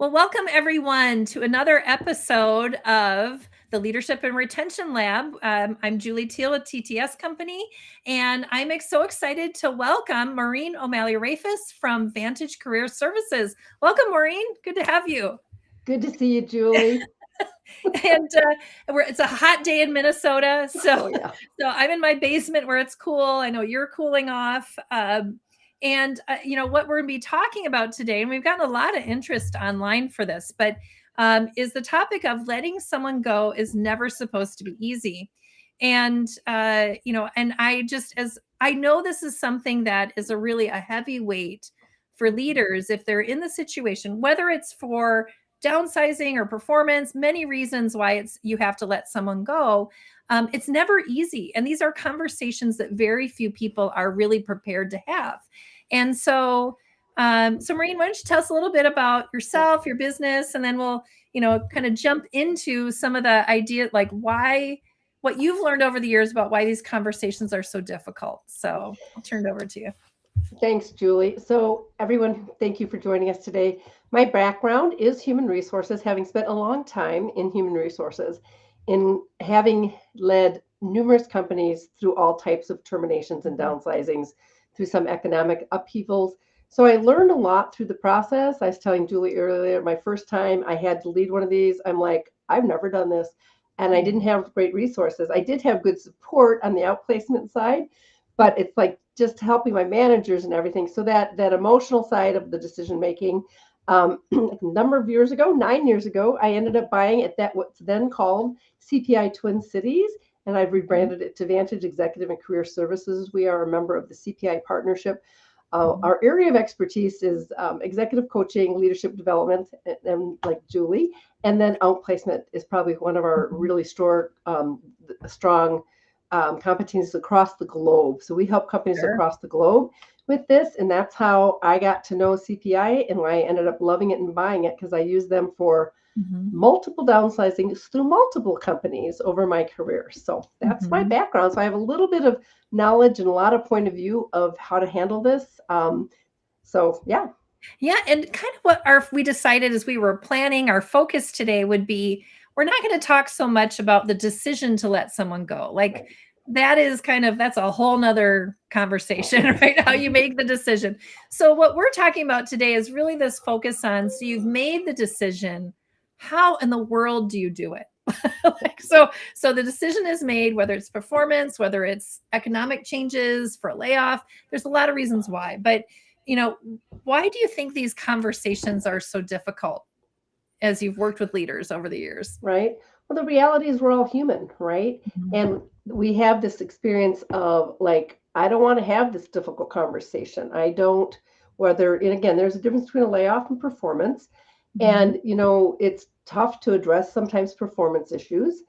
Well, welcome everyone to another episode of the Leadership and Retention Lab. I'm Julie Thiel at TTS Company, and I'm so excited to welcome Maureen Rehfuss from Vantage Career Services. Welcome, Maureen. Good to have you. Good to see you, Julie. And it's a hot day in Minnesota, so yeah. so I'm in my basement where it's cool. I know you're cooling off. And what we're going to be talking about today, and we've gotten a lot of interest online for this, but is the topic of letting someone go is never supposed to be easy. And and I know this is something that is a heavy weight for leaders if they're in the situation, whether it's for downsizing or performance, many reasons why you have to let someone go. It's never easy. And these are conversations that very few people are really prepared to have. And so Maureen, why don't you tell us a little bit about yourself, your business, and then we'll, kind of jump into some of the idea, like what you've learned over the years about why these conversations are so difficult. So I'll turn it over to you. Thanks, Julie. So everyone, thank you for joining us today. My background is human resources, having spent a long time in human resources, in having led numerous companies through all types of terminations and downsizings, through some economic upheavals. So I learned a lot through the process. I was telling Julie earlier, my first time I had to lead one of these, I'm like, I've never done this. And I didn't have great resources. I did have good support on the outplacement side, but it's like just helping my managers and everything. So that emotional side of the decision making, a number of years ago, 9 years ago, I ended up buying at that what's then called CPI Twin Cities, and I've rebranded it to Vantage Executive and Career Services. We are a member of the CPI partnership. Our area of expertise is executive coaching, leadership development, and like Julie, and then outplacement is probably one of our really strong competencies across the globe. So we help companies across the globe with this, and that's how I got to know CPI and why I ended up loving it and buying it, because I use them for multiple downsizing through multiple companies over my career. So that's my background. So I have a little bit of knowledge and a lot of point of view of how to handle this. Yeah, and kind of what we decided as we were planning our focus today would be, we're not going to talk so much about the decision to let someone go. Like that's a whole nother conversation, right? How you make the decision. So what we're talking about today is really this focus on, so you've made the decision, how in the world do you do it? So the decision is made, whether it's performance, whether it's economic changes for a layoff, there's a lot of reasons why, but why do you think these conversations are so difficult as you've worked with leaders over the years? Right. Well, the reality is we're all human, right? And we have this experience of like, I don't want to have this difficult conversation. I don't, and again, there's a difference between a layoff and performance. And, it's tough to address sometimes performance issues.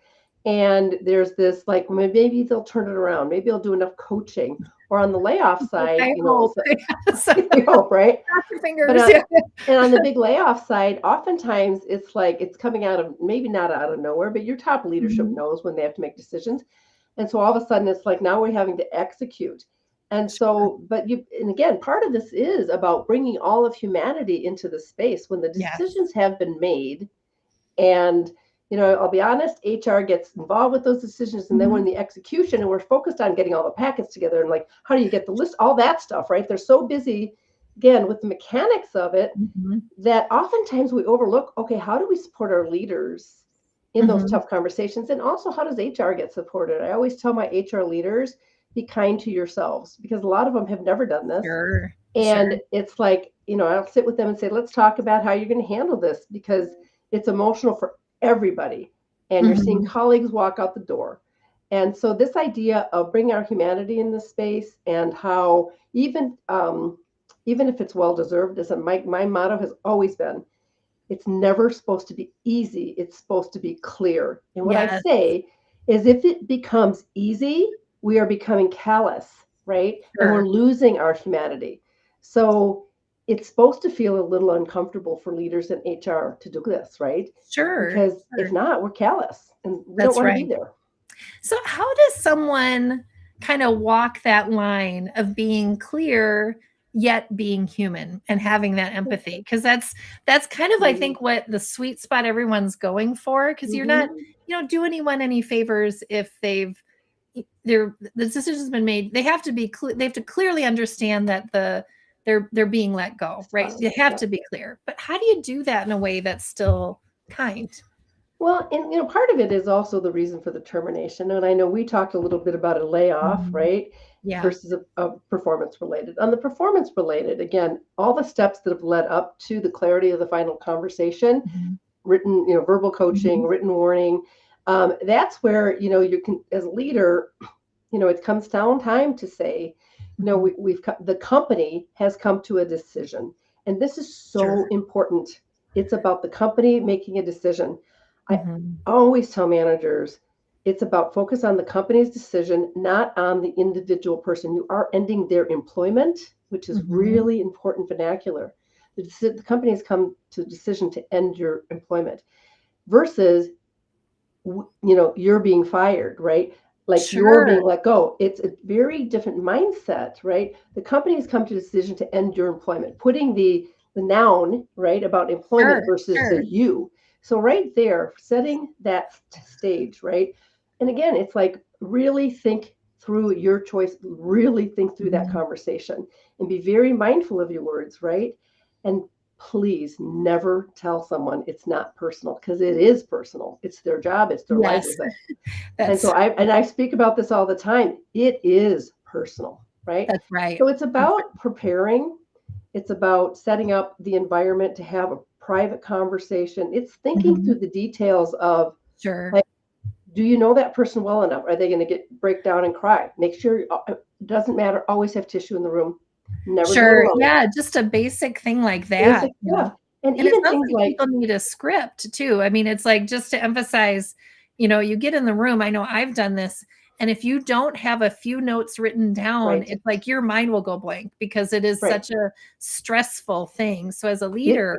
And there's this, like, maybe they'll turn it around. Maybe they'll do enough coaching. Or on the layoff side, I hope. you hope, right? Cross your fingers. And on the big layoff side, oftentimes it's like it's coming out of, maybe not out of nowhere, but your top leadership knows when they have to make decisions. And so all of a sudden it's like, now we're having to execute. And so, and again, part of this is about bringing all of humanity into the space when the decisions have been made. And, I'll be honest, HR gets involved with those decisions. And then when the execution, and we're focused on getting all the packets together and like, how do you get the list, all that stuff, right? They're so busy, again, with the mechanics of it, that oftentimes we overlook, okay, how do we support our leaders in those tough conversations? And also, how does HR get supported? I always tell my HR leaders, be kind to yourselves, because a lot of them have never done this. And it's like, I'll sit with them and say, let's talk about how you're going to handle this, because it's emotional for everybody. And you're seeing colleagues walk out the door. And so this idea of bringing our humanity in this space, and how even if it's well-deserved, my motto has always been, it's never supposed to be easy. It's supposed to be clear. And what I say is, if it becomes easy, we are becoming callous, right? And we're losing our humanity. So it's supposed to feel a little uncomfortable for leaders in HR to do this, right? Because if not, we're callous and we don't want to be there. So how does someone kind of walk that line of being clear yet being human and having that empathy, because that's kind of, I think, what the sweet spot everyone's going for, because you're not, Mhm. you don't do anyone any favors if the decision's been made. They have to be they have to clearly understand that they're being let go, right? They have to be clear. But how do you do that in a way that's still kind? Well, and part of it is also the reason for the termination. And I know we talked a little bit about a layoff, Mhm. right? Yeah. Versus a performance related. On the performance related, again, all the steps that have led up to the clarity of the final conversation, Mhm. written, verbal coaching, Mhm. written warning. That's where, you can, as a leader, it comes down time to say, Mhm. the company has come to a decision. And this is so Sure. important. It's about the company making a decision. I Mhm. always tell managers, it's about focus on the company's decision, not on the individual person. You are ending their employment, which is Mhm. really important vernacular. The company has come to a decision to end your employment versus you're being fired, right? Like you're Sure. being let go. It's a very different mindset, right? The company has come to a decision to end your employment, putting the noun, right, about employment Sure. versus the Sure. you. So right there, setting that stage, right? And again, it's like really think through your choice, really think through that Mhm. conversation and be very mindful of your words, right? And please never tell someone it's not personal, because it is personal. It's their job, it's their Yes. livelihood. And so That's I speak about this all the time. It is personal, right? that's right. So it's That's about preparing, it's about setting up the environment to have a private conversation. It's right. thinking Mhm. through the details of, Sure. like, do you know that person well enough? Are they going to break down and cry? Make sure it doesn't matter. Always have tissue in the room. Never do it Sure. alone. Yeah, just a basic thing like that, Basic stuff. And And it even sounds things like like, people need a script too. I mean, it's like, just to emphasize, you get in the room. I know I've done this. And if you don't have a few notes written down, right, it's like your mind will go blank, because it is right. such a stressful thing. So as a It, leader,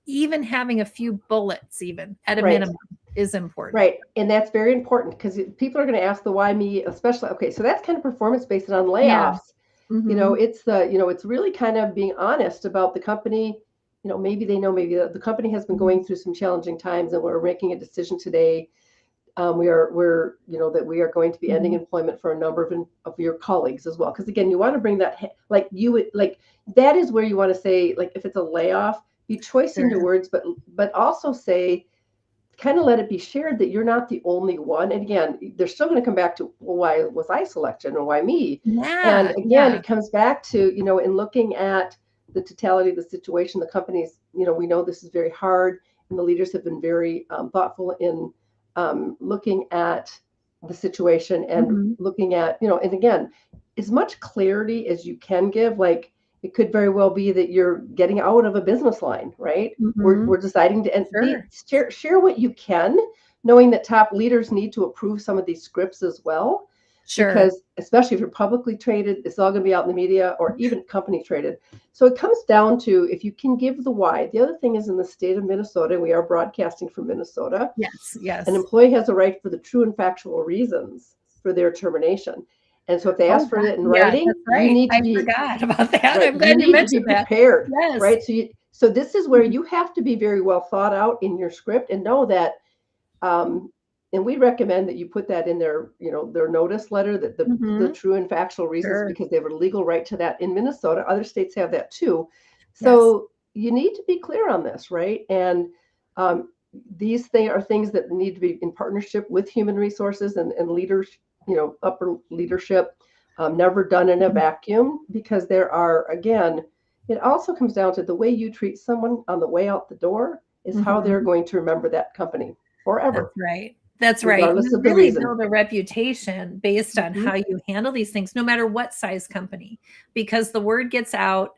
even having a few bullets, even at a right. minimum, is important. Right. And that's very important because people are going to ask the why me, especially. Okay. So that's kind of performance based on Yeah. layoffs. Hmm. It's really kind of being honest about the company. Maybe they know maybe the company has been Hmm. going through some challenging times and we're making a decision today. That we are going to be ending Hmm. employment for a number of your colleagues as well. Because again, you want to bring that, like you would, like, that is where you want to say, like, if it's a layoff, be choice in your Sure. words, but also say, kind of let it be shared that you're not the only one. And again, they're still going to come back to, well, why was I selected and why me? And Yeah. again, Yeah. it comes back to, in looking at the totality of the situation, the companies, we know this is very hard, and the leaders have been very thoughtful in looking at the situation and Hmm. looking at, and again, as much clarity as you can give, like, it could very well be that you're getting out of a business line, right? Hmm. We're deciding to Sure. share what you can, knowing that top leaders need to approve some of these scripts as well, Sure. because especially if you're publicly traded, it's all going to be out in the media, or even company traded. So it comes down to, if you can give the why. The other thing is, in the state of Minnesota, we are broadcasting from Minnesota, Yes. an Yes. employee has a right for the true and factual reasons for their termination. And so if they Oh, ask for God. it in Yeah, writing, that's you right. need to I be forgot about that. right. I'm You glad you need to be mentioned that. prepared, Yes. right? So this is where Mhm. you have to be very well thought out in your script, and know that, um, and we recommend that you put that in their notice letter, that the Mhm. true and factual reasons, Sure. because they have a legal right to that in Minnesota. Other states have that too. Yes. So you need to be clear on this, right? And um, these are things that need to be in partnership with human resources and leaders, upper leadership, never done in a Mhm. vacuum, because there are, again, it also comes down to the way you treat someone on the way out the door is how they're Mhm. going to remember that company That's forever, right. That's right. regardless You of the really reason. build a reputation based on Hmm. how you handle these things, no matter what size company, because the word gets out.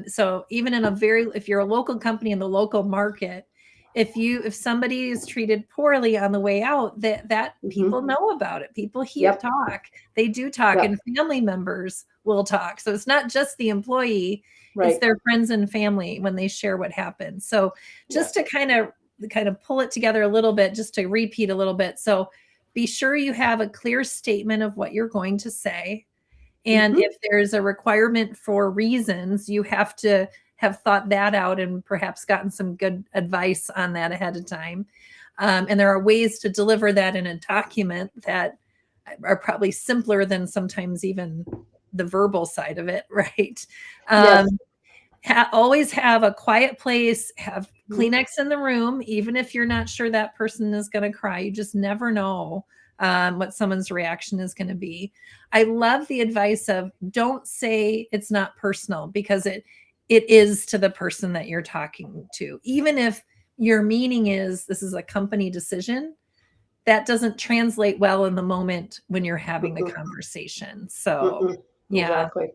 So even if you're a local company in the local market, if somebody is treated poorly on the way out, that people Hmm. know about it. People Yep. they do talk, Yep. and family members will talk. So it's not just the employee, it's Right. their friends and family when they share what happened. So Yeah. just to kind of pull it together a little bit, just to repeat a little bit. So be sure you have a clear statement of what you're going to say. And if there's a requirement for reasons, you have to have thought that out and perhaps gotten some good advice on that ahead of time. And there are ways to deliver that in a document that are probably simpler than sometimes even the verbal side of it, right? Yes. Always have a quiet place, have Kleenex in the room, even if you're not sure that person is going to cry. You just never know what someone's reaction is going to be. I love the advice of don't say it's not personal, because it is to the person that you're talking to. Even if your meaning is this is a company decision, that doesn't translate well in the moment when you're having the conversation. So, yeah. Exactly.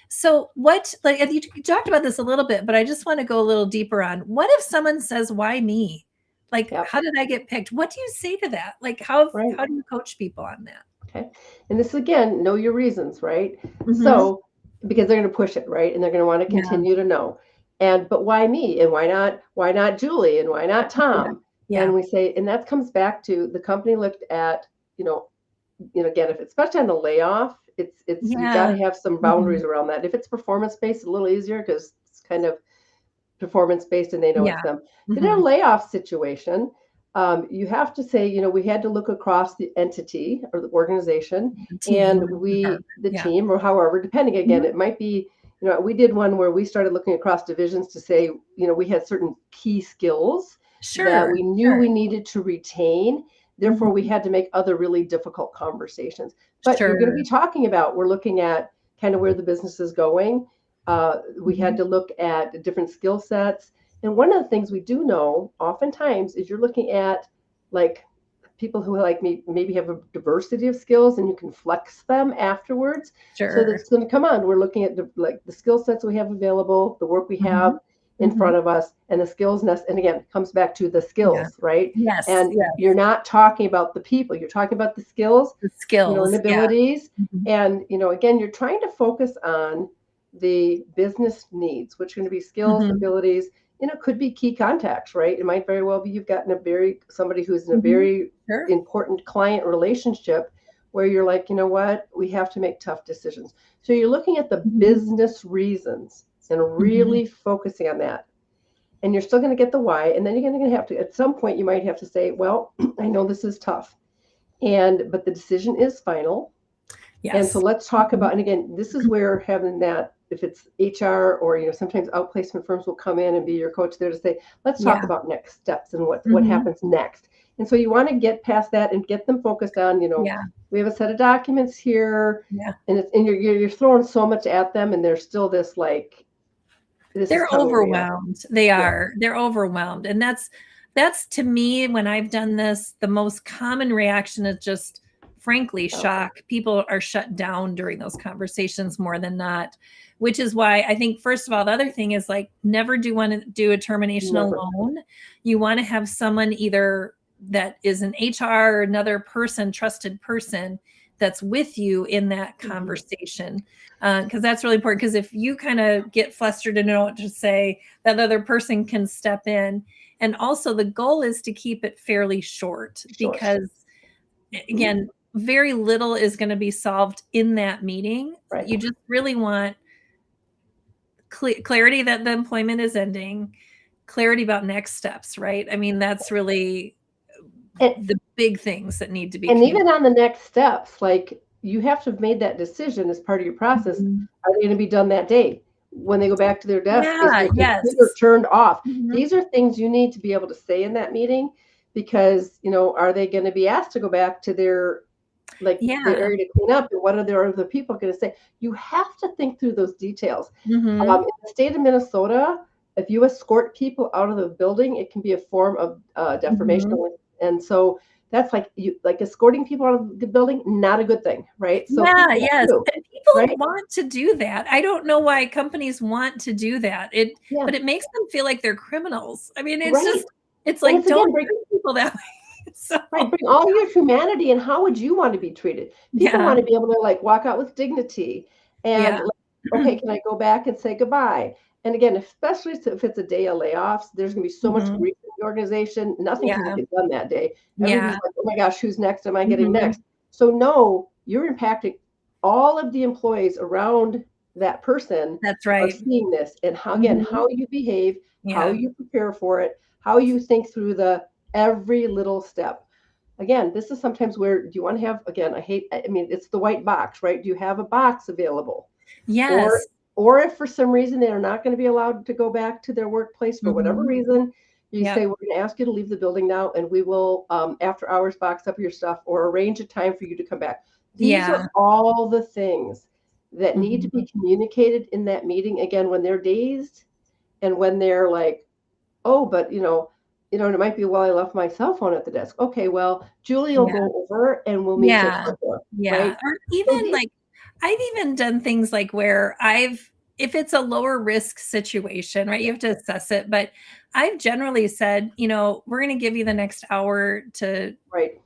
So what, like you talked about this a little bit, but I just want to go a little deeper on what if someone says, why me? Like, how did I get picked? What do you say to that? Like, how do you coach people on that? Okay. And this, again, know your reasons, right? So, because they're going to push it, right? And they're going to want to continue to know. But why me? And why not Julie? And why not Tom? And we say, and that comes back to the company looked at, again, if it's especially on the layoff, it's you got to have some boundaries around that. If it's performance based, a little easier because it's kind of performance based and they know it's them. But in a layoff situation, you have to say, we had to look across the entity or the organization and the team, or however, depending, again, it might be, we did one where we started looking across divisions to say, we had certain key skills that we knew we needed to retain. Therefore, we had to make other really difficult conversations. But you're going to be talking about, we're looking at kind of where the business is going. We had to look at different skill sets. And one of the things we do know oftentimes is you're looking at like people who like maybe have a diversity of skills and you can flex them afterwards. So that's going to come on. We're looking at the skill sets we have available, the work we have in front of us, and the skills nest. And again, it comes back to the skills, right? Yes. And you're not talking about the people, you're talking about the skills, and abilities. And, again, you're trying to focus on the business needs, which are going to be skills, abilities, could be key contacts, right? It might very well be you've gotten somebody who's in a very important client relationship where you're like, what, we have to make tough decisions. So you're looking at the business reasons and really focusing on that. And you're still going to get the why. And then you're going to have to, at some point, you might have to say, well, I know this is tough, but the decision is final. Yes. And so let's talk about, and again, this is where having that, if it's HR or, sometimes outplacement firms will come in and be your coach there to say, let's talk about next steps and what happens next. And so you want to get past that and get them focused on, we have a set of documents here, and you're throwing so much at them, and there's still this like, they're overwhelmed. They are. They're overwhelmed. And that's to me, when I've done this, the most common reaction is just, frankly, shock. People are shut down during those conversations more than not, which is why I think, first of all, the other thing is like, never do a termination alone. You want to have someone either that is an HR or another person, trusted person, that's with you in that conversation. Because that's really important. Because if you kind of get flustered and know what to say, that other person can step in. And also the goal is to keep it fairly short. Because again, very little is going to be solved in that meeting. Right. You just really want clarity that the employment is ending, clarity about next steps, right? I mean, that's really the big things that need to be. And even on the next steps, like you have to have made that decision as part of your process. Are they going to be done that day? When they go back to their desk, is their computer turned off? These are things you need to be able to say in that meeting, because, are they going to be asked to go back to their their area to clean up, and what are their other people going to say? You have to think through those details. In the state of Minnesota, if you escort people out of the building, it can be a form of defamation. And so that's like escorting people out of the building, not a good thing, right? So and people want to do that. I don't know why companies want to do that. But it makes them feel like they're criminals. I mean, it's like, don't treat people that way. So. Bring all your humanity, and how would you want to be treated? People want to be able to walk out with dignity and okay, can I go back and say goodbye? And again, especially if it's a day of layoffs, there's going to be so much grief in the organization. Nothing can get done that day. Everybody's like, oh my gosh, who's next? Am I getting next? So no, you're impacting all of the employees around that person That's are right. seeing this, and how, again, Mhm. how you behave, how Yeah. you prepare for it, how you think through the every little step. Again, this is sometimes where, do you want to have, again, I mean, it's the white box, right? Do you have a box available? Or Yes. or if for some reason they are not going to be allowed to go back to their workplace for whatever Mhm. reason, you say, Yep. we're going to ask you to leave the building now, and we will, after hours, box up your stuff or arrange a time for you to come back. These are Yeah. all the things that need to be Mhm. communicated in that meeting. Again, when they're dazed and when they're like, oh, but and it might be, well, I left my cell phone at the desk. Okay, well, Julie will Yeah. go over and we'll meet you at Yeah. the door, Yeah. right? Or So even these, like I've even done things like where if it's a lower risk situation, right? You have to assess it, but I've generally said, we're going to give you the next hour right,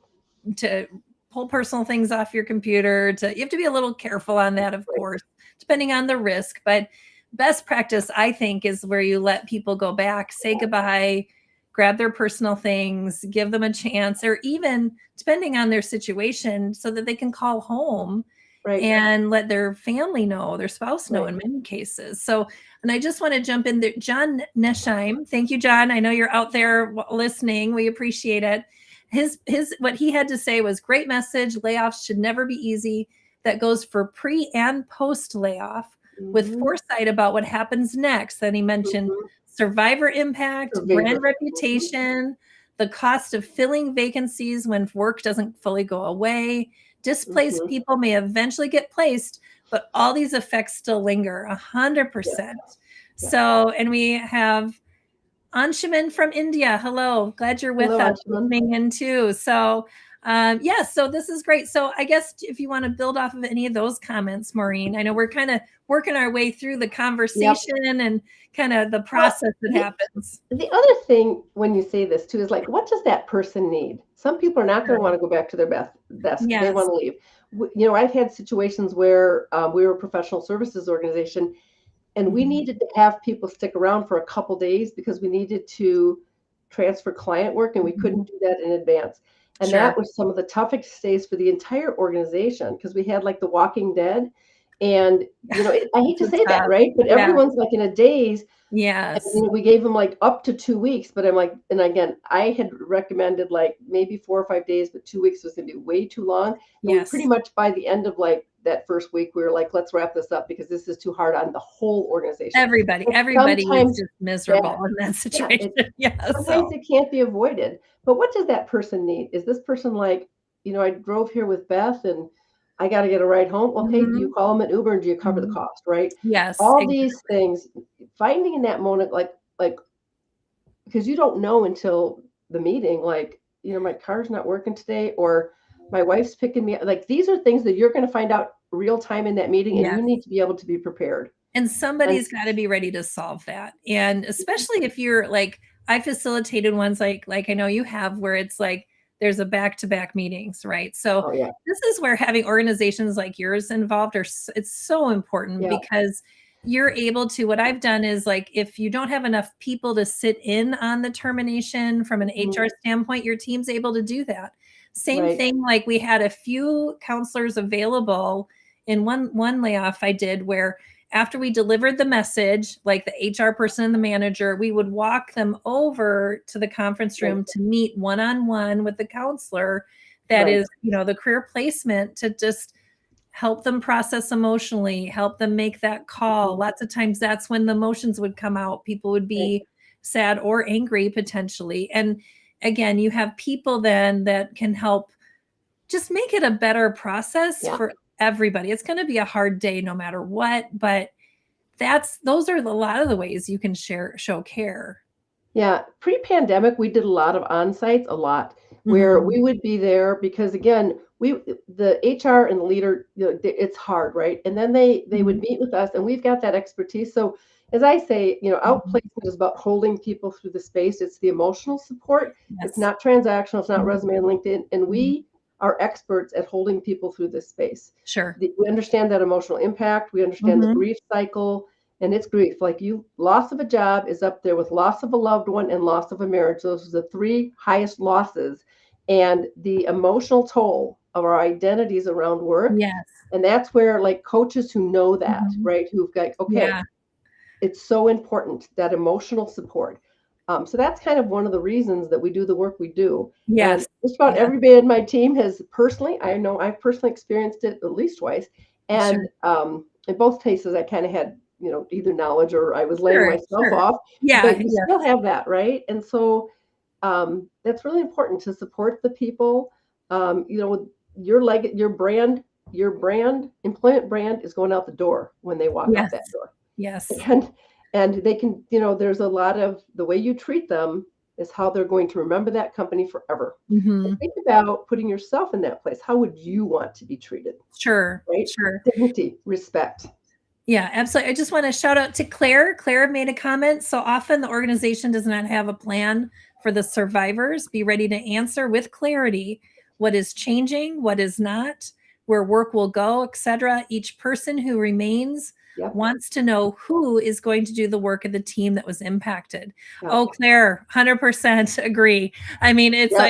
to pull personal things off your computer. You have to be a little careful on that, of right, course, depending on the risk, but best practice I think is where you let people go back, say goodbye, grab their personal things, give them a chance, or even depending on their situation so that they can call home right, and let their family know, their spouse know right. in many cases. So, and I just want to jump in there. John Nesheim, thank you, John. I know you're out there listening. We appreciate it. His what he had to say was great message. Layoffs should never be easy. That goes for pre and post layoff with Mhm, foresight about what happens next. Then he mentioned mhm. survivor impact, brand Survivor. Mhm, reputation, the cost of filling vacancies when work doesn't fully go away. Displaced mhm. people may eventually get placed, but all these effects still linger Yes, 100%. yes. So, and we have Anshuman from India. Hello, glad you're with Hello, us, Anshuman. listening in too. So, yeah, so this is great. So, I guess if you want to build off of any of those comments, Maureen, I know we're kind of working our way through the Yep. conversation and kind of the Well, process that the happens. the other thing when you say this too is like, what does that person need? Some people are not going Sure. to want to go back to their desk. They want Yes. to leave. I've had situations where we were a professional services organization, and we Mhm. needed to have people stick around for a couple days because we needed to transfer client work, and we couldn't Mhm. do that in advance. And that Sure. was some of the toughest days for the entire organization because we had like the Walking Dead. And I hate to So say that, tough. right? But Yeah. everyone's like in a daze, and, Yes. we gave them like up to 2 weeks, but I'm like, and again, I had recommended like maybe 4 or 5 days, but 2 weeks was going to be way too long. And we pretty Yes. much, by the end of like that first week, we were like, let's wrap this up because this is too hard on the whole organization. Everybody, But everybody is sometimes just miserable that, in that yeah, situation. Yeah. sometimes So, it can't be avoided. But what does that person need? Is this person like, I drove here with Beth and I got to get a ride home? Okay, do you mhm, call them an Uber and do you cover the mhm. cost, right? Yes, All these exactly. things, finding in that moment, like because you don't know until the meeting, like, my car's not working today, or my wife's picking me up. Like, these are things that you're going to find out real time in that meeting, and Yes. you need to be able to be prepared. And And somebody's gotta be ready to solve that. And especially if you're like I facilitated ones like I know you have where it's like there's a back-to-back meetings, right? So oh yeah, this is where having organizations like yours involved it's so important yeah, because you're able to what I've done is like if you don't have enough people to sit in on the termination from an mhm, HR standpoint, your team's able to do that. Same right, thing like we had a few counselors available in one layoff I did where after we delivered the message, like the HR person and the manager, we would walk them over to the conference right, room to meet one on one with the counselor that right, is, the career placement to just help them process emotionally, help them make that call. mhm, Lots of times that's when the emotions would come out. People would right, be sad or angry potentially. And again, you have people then that can help just make it a better process yeah. for everybody. It's going to be a hard day no matter what, but those are a lot of the ways you can show care. Yeah, pre-pandemic, we did a lot of on-sites, a lot, where Mhm, we would be there because again, the HR and the leader, it's hard, right? And then they would mhm, meet with us, and we've got that expertise. So as I say, mhm. outplacement is about holding people through the space. It's the emotional support. It's Yes. not transactional. It's not Mhm, resume and LinkedIn. And mhm. we are experts at holding people through this space. Sure. We understand that emotional impact. We understand the Mhm. grief cycle, and it's grief. Like, loss of a job is up there with loss of a loved one and loss of a marriage. Those are the three highest losses. And the emotional toll of our identities around work. Yes. And that's where like coaches who know that, Mhm. right? Who've got, okay, Yeah. it's so important, that emotional support. So that's kind of one of the reasons that we do the work we do. And Yes. just about Yeah. everybody in my team has personally, I know I've personally experienced it at least twice. Sure. And in both cases, I kind of had, either knowledge or I was laying Sure. myself Sure. off, Yeah. but you Yes. still have that, right? And so that's really important to support the people. Your employment brand is going out the door when they walk out Yes. that door. Yes. And they can, there's a lot of the way you treat them is how they're going to remember that company forever. And Hmm. think about putting yourself in that place. How would you want to be treated? Sure. Right? Sure. Dignity, respect. Yeah, absolutely. I just want to shout out to Claire. Claire made a comment. So often the organization does not have a plan for the survivors. Be ready to answer with clarity what is changing, what is not, where work will go, etc. Each person who remains Yep. wants to know who is going to do the work of the team that was impacted. Yep. Oh, Claire, 100% agree. I mean, it's Yep.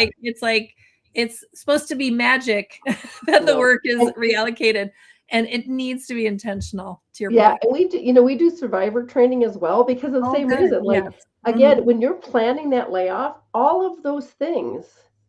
like it's supposed to be magic that the No. work is And reallocated. And it needs to be intentional, to your yeah, point. and we do survivor training as well because of the Oh, same good. reason. Like Yes. again, when you're planning that layoff, all of those things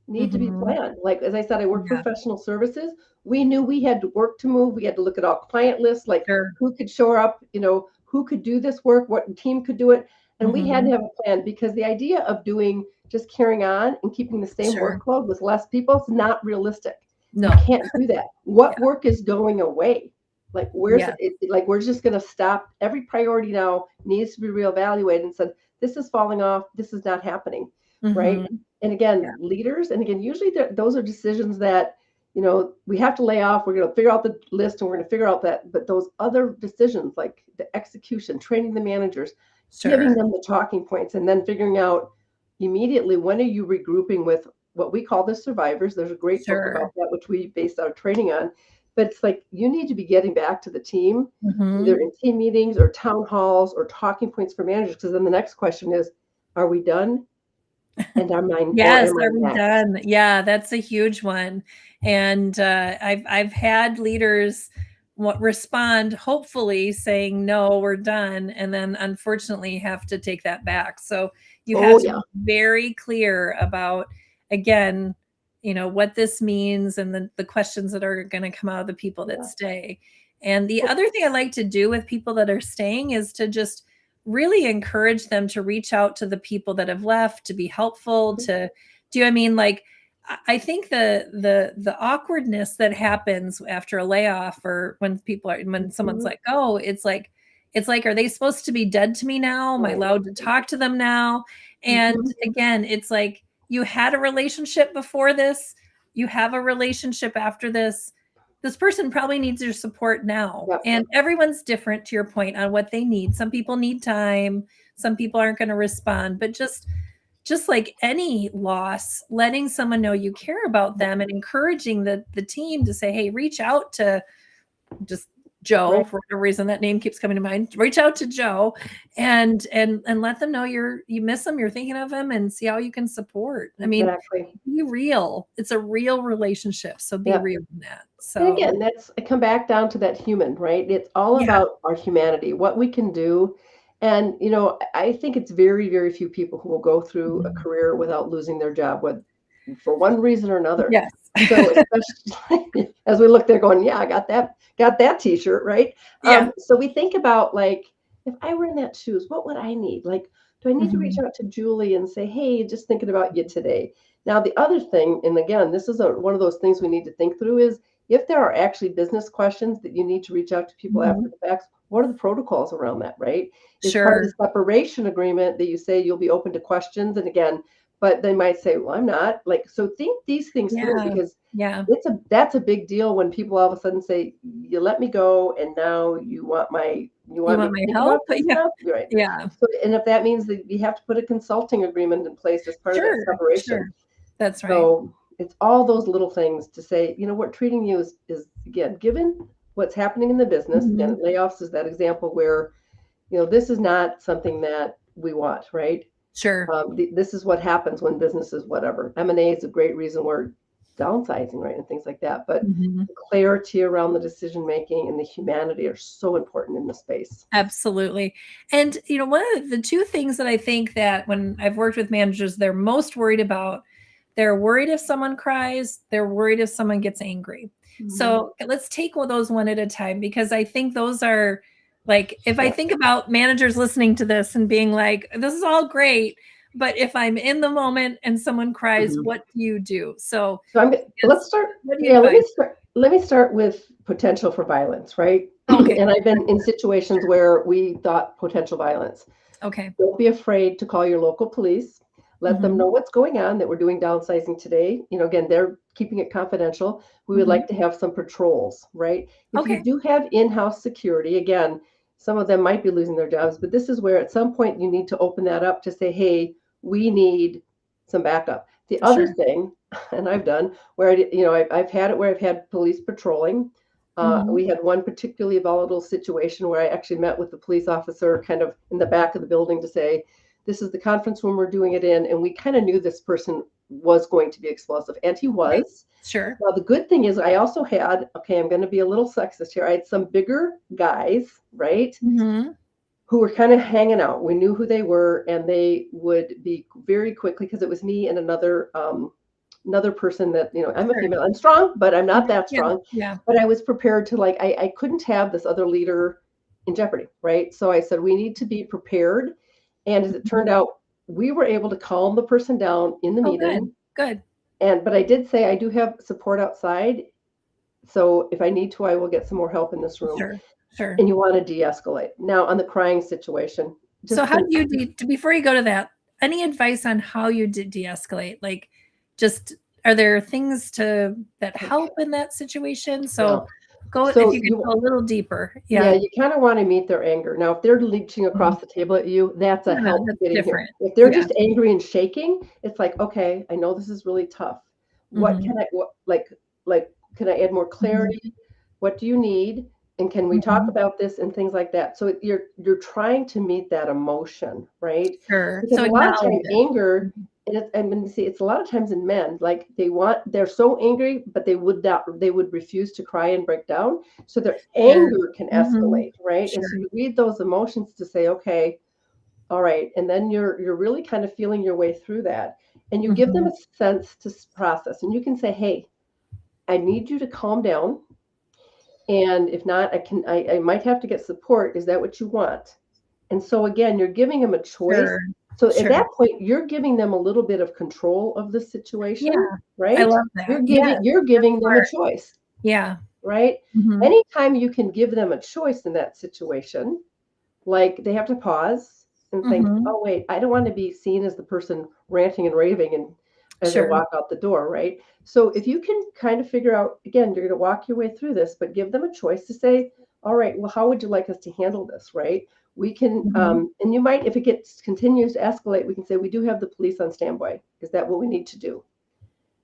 need to be Mhm. planned. Like as I said, I work Yeah, professional services. We knew we had work to move. We had to look at all client lists, like sure. who could show up, who could do this work, what team could do it. And we had to Mhm. have a plan because the idea of doing just carrying on and keeping the same Sure. workload with less people is not realistic. You No. can't do that. Yeah. What work is going away? Like where's Yeah. it, like we're just going to stop. Every priority now needs to be reevaluated and said, this is falling off, this is not happening, right? Mhm. And Yeah. again, leaders, and again, usually those are decisions that we have to lay off. We're going to figure out the list and we're going to figure out that. But those other decisions, like the execution, training the managers, giving Sure. them the talking points, and then figuring out immediately when are you regrouping with what we call the survivors. There's a great book Sure. about that, which we based our training on. But it's like you need to be getting back to the team, either Mhm. in team meetings or town halls or talking points for managers. Because then the next question is, are we done? And am Yes, I are we next? done? Yeah, that's a huge one. And I've had leaders respond hopefully saying no, we're done, and then unfortunately have to take that back. So you have Oh to yeah, be very clear about, again, what this means and the questions that are going to come out of the people that yeah. stay. And the other thing I like to do with people that are staying is to just really encourage them to reach out to the people that have left, to be helpful, to do. I mean, like, I think the awkwardness that happens after a layoff, or when someone's Mhm. let go, it's like, are they supposed to be dead to me now? Am I Right. allowed to talk to them now? And Mhm. again, it's like, you had a relationship before this, you have a relationship after this person probably needs your support now. Yep. And everyone's different, to your point, on what they need. Some people need time, some people aren't going to respond, but just like any loss, letting someone know you care about them and encouraging the team to say, hey, reach out to just Joe, Right. for whatever reason that name keeps coming to mind. Reach out to Joe and let them know you miss him, you're thinking of him, and see how you can support. I mean, Exactly. be real. It's a real relationship, so be Yep. real in that. And So again, I come back down to that human, right? It's all yeah. about our humanity, what we can do. And, I think it's very, very few people who will go through a Mhm. career without losing their job, for one reason or another. Yes. So especially as we look there going, yeah, I got that t-shirt, right? Yeah. So we think about like, if I were in that shoes, what would I need? Like, do I need to reach Mhm. out to Julie and say, hey, just thinking about you today? Now, the other thing, and again, this is one of those things we need to think through is if there are actually business questions that you need to reach out to people after Mhm. the fact, what are the protocols around that, right? Is part of Sure. the separation agreement that you say you'll be open to questions. And again, but they might say, well, I'm not. Like, so think these things through Yeah. because Yeah. that's a big deal when people all of a sudden say, you let me go and now you You want me want to my think about help? this Yeah. now? You're right. Yeah. So, and if that means that you have to put a consulting agreement in place as part of that Sure. separation. Sure. That's right. So it's all those little things to say, what treating you is again, given what's happening in the business, again, Mhm. layoffs is that example where, this is not something that we want, right? Sure. This is what happens when businesses, whatever. M&A is a great reason where downsizing, right, and things like that. But Mhm. the clarity around the decision making and the humanity are so important in the space. Absolutely. And one of the two things that I think that when I've worked with managers, they're most worried about, they're worried if someone cries, they're worried if someone gets angry. So let's take those one at a time, because I think those are, like, if I think about managers listening to this and being like, this is all great, but if I'm in the moment and someone cries, Mhm. what do you do? So So let's start. what do you Yeah, advise? Let me start with potential for violence, right? Okay. And I've been in situations where we thought potential violence. Okay. Don't be afraid to call your local police. Let them Mhm. know what's going on, that we're doing downsizing today. Again, they're keeping it confidential. We would Mhm. like to have some patrols, right? If you Okay. do have in-house security, again, some of them might be losing their jobs, but this is where at some point you need to open that up to say, hey, we need some backup. The other Sure. thing, and I've done where I've had it where I've had police patrolling. Mhm. We had one particularly volatile situation where I actually met with the police officer kind of in the back of the building to say, this is the conference room we're doing it in. And we kind of knew this person was going to be explosive, and he Okay. was. Sure. Now, the good thing is I also had, okay, I'm going to be a little sexist here. I had some bigger guys, right, Mhm. who were kind of hanging out. We knew who they were, and they would be very quickly, because it was me and another person that, I'm a Sure. female. I'm strong, but I'm not that Yeah. strong. Yeah. But I was prepared to, like, I couldn't have this other leader in jeopardy, right? So I said, we need to be prepared. And as it turned Mhm. out, we were able to calm the person down in the Oh, good. meeting. Good. But I did say I do have support outside. So if I need to, I will get some more help in this room. Sure. Sure. And you want to de-escalate. Now on the crying situation, So just how do you before you go to that, any advice on how you de-escalate? Like, just, are there things that help in that situation? So no. go, if So you could you go a little deeper. Yeah, Yeah. you kind of want to meet their anger. Now, if they're leeching Mhm. across the table at you, that's a Yeah, help that's getting here. different. If they're Yeah. just angry and shaking, it's like, okay, I know this is really tough. What Mhm. can I like can I add more Mhm. clarity? What do you need? And can we talk Mhm. about this and things like that? So you're trying to meet that emotion, right? Sure. Because So a lot of acknowledge time it. anger, Mhm. and I'm going to say it's a lot of times in men, like they're so angry, but they would refuse to cry and break down. So their Sure. anger can Mhm. escalate, right? And so Sure. you read those emotions to say, okay, all right, and then you're really kind of feeling your way through that, and you give them Mhm. a sense to process, and you can say, hey, I need you to calm down, and if not, I might have to get support. Is that what you want? And so again, you're giving them a choice. Sure. So at Sure. that point, you're giving them a little bit of control of the Yeah. situation, I right? love that. Yes. You're That's giving them a smart. choice, Yeah. right? Mhm. Anytime you can give them a choice in that situation, like they have to pause and think, Mhm. oh wait, I don't want to be seen as the person ranting and raving and as I Sure. walk out the door, right? So if you can kind of figure out, again, you're going to walk your way through this, but give them a choice to say, all right, well, how would you like us to handle this, right? We can, Mhm. and you might, if it continues to escalate, we can say we do have the police on standby. Is that what we need to do?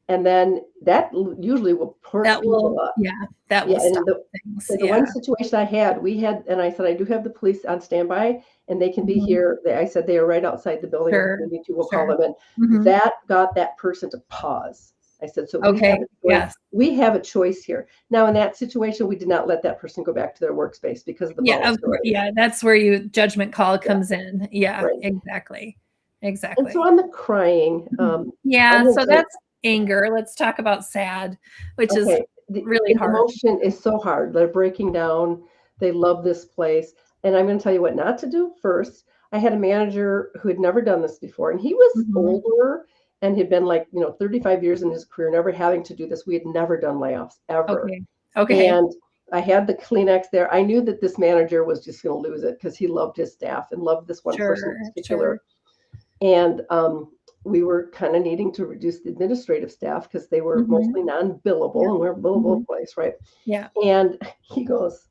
And then that usually will perk That people will, up. yeah, that will Yeah, stop and things. the Yeah. one situation I had, and I said, I do have the police on standby and they can be Mhm. here. I said, they are right outside the building. If Sure. we need to, we'll call Sure. them in. Mhm. That got that person to pause. I said, so Okay. Yes. we have a choice here. Now, in that situation, we did not let that person go back to their workspace because of the Yeah, of course. volatility. Yeah, that's where judgment call Yeah, comes in. Yeah, right. exactly. And so Exactly. on the crying, Mhm. I'm Yeah, going to so say, that's anger. Let's talk about sad, which is okay, really the hard. emotion is so hard. They're breaking down. They love this place. And I'm going to tell you what not to do first. I had a manager who had never done this before, and he was Mhm. older and had been like, 35 years in his career, never having to do this. We had never done layoffs ever. Okay. Okay. And I had the Kleenex there. I knew that this manager was just going to lose it because he loved his staff and loved this one person in Sure. Sure. particular. And we were kind of needing to reduce the administrative staff because they were Mhm. mostly non-billable Yeah. and we're a billable Mhm. place, right? Yeah. And he goes,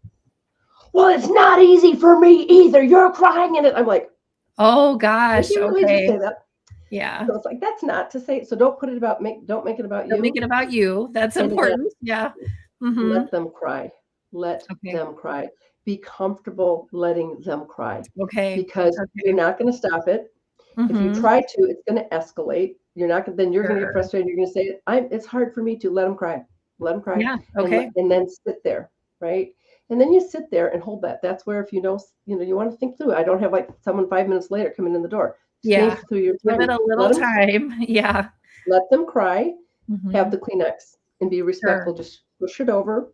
well, it's not easy for me either. You're crying in it. I'm like, Oh did gosh. you really just Okay. say that? Yeah. So it's like, that's not to say. So don't make it about Don't make you. it about you. That's And again, important. Yeah. Mhm. let them cry. Let Okay. them cry. Be comfortable letting them cry Okay. because you're Okay. not going to stop it. If you Mhm. try to, it's going to escalate. You're not then you're going to get Sure. frustrated. You're going to say, it's hard for me to let them cry. Let them cry. Yeah. Okay. And then sit there, right? And then you sit there and hold that. That's where if you want to think through it. I don't have like someone 5 minutes later coming in the door. Just Yeah. think through your Give it brain. a little time. Yeah. Let them cry, have Mhm. the Kleenex and be respectful. Sure. Just push it over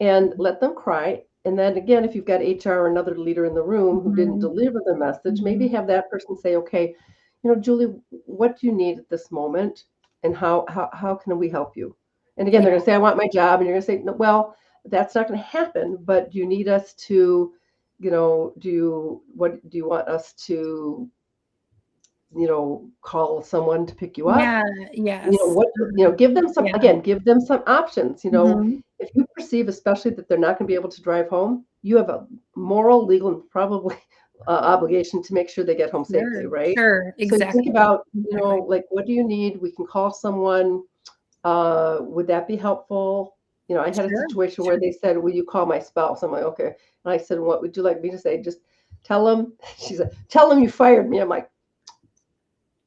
and let them cry. And then again, if you've got HR or another leader in the room who didn't Mhm. deliver the message, maybe Mhm. have that person say, okay, Julie, what do you need at this moment? And how can we help you? And again, they're Yeah. going to say, I want my job. And you're going to say, no, well, that's not going to happen. But do you need us to, do you want us to, call someone to pick you up? Yeah. Yes. What, give them some, Yeah. again, give them some options. Mhm. If you perceive, especially that they're not going to be able to drive home, you have a moral, legal, and probably obligation to make sure they get home safely, Sure. right? Sure. So you think Exactly. about, Exactly. like, what do you need? We can call someone. Would that be helpful? I had a Sure. situation where Sure. they said, will you call my spouse? I'm like, okay. And I said, what would you like me to say? Just tell them. She said, tell them you fired me. I'm like,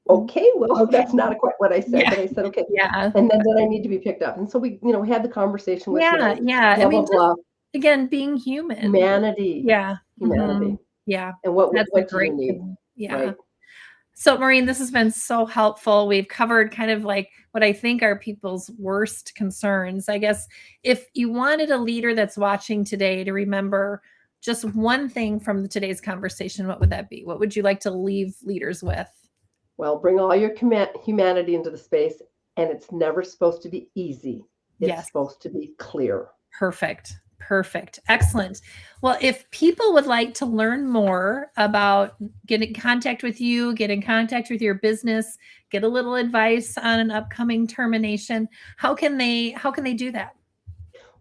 Mm. okay, well, Okay. that's not quite what I said, Yeah. but I said, okay. Yeah. And then I need to be picked up. And so we had the conversation with, Yeah. Yeah. I blah, blah, mean, just blah, again, being human. humanity, Yeah. humanity. Yeah. And what That's a what do you great need? thing. Yeah. Right. So, Maureen, this has been so helpful. We've covered kind of like what I think are people's worst concerns. I guess if you wanted a leader that's watching today to remember just one thing from today's conversation, what would that be? What would you like to leave leaders with? Well, bring all your humanity into the space, and it's never supposed to be easy. It's Yes. supposed to be clear. Perfect. Perfect. Excellent. Well, if people would like to learn more about get in contact with you, get in contact with your business, get a little advice on an upcoming termination, how can they do that?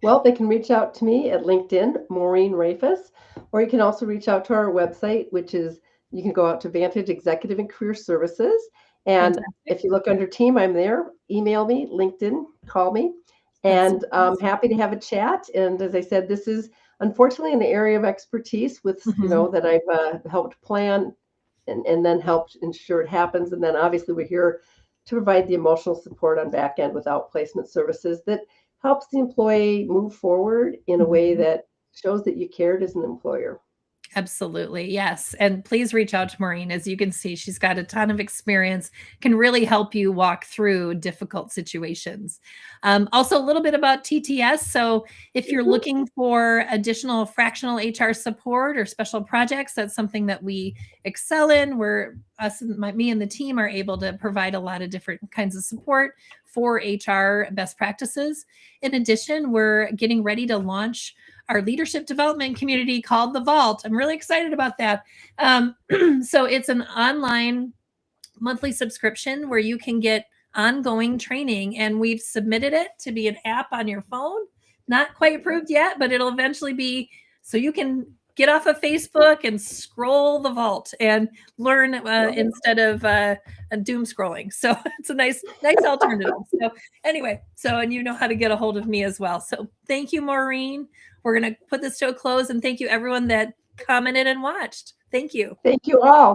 Well, they can reach out to me at LinkedIn, Maureen Rehfuss, or you can also reach out to our website, which is you can go out to Vantage Executive and Career Services. And Fantastic. if you look under team, I'm there. Email me, LinkedIn, call me, That's and I'm happy to have a chat. And as I said, this is unfortunately an area of expertise with Mhm. that I've helped plan and then helped ensure it happens. And then obviously we're here to provide the emotional support on back end with outplacement services that helps the employee move forward in a way Mhm. that shows that you cared as an employer. Absolutely. Yes. And please reach out to Maureen. As you can see, she's got a ton of experience, can really help you walk through difficult situations. Also, a little bit about TTS. So, if you're Mhm. looking for additional fractional HR support or special projects, that's something that we excel in. Where me and the team are able to provide a lot of different kinds of support for HR best practices. In addition, we're getting ready to launch our leadership development community called The Vault. I'm really excited about that. So it's an online monthly subscription where you can get ongoing training, and we've submitted it to be an app on your phone. Not quite approved yet, but it'll eventually be so you can get off of Facebook and scroll the vault and learn Love it. instead of doom scrolling. So it's a nice alternative. So anyway, and you know how to get a hold of me as well. So thank you, Maureen. We're going to put this to a close, and thank you everyone that commented and watched. Thank you. Thank you all.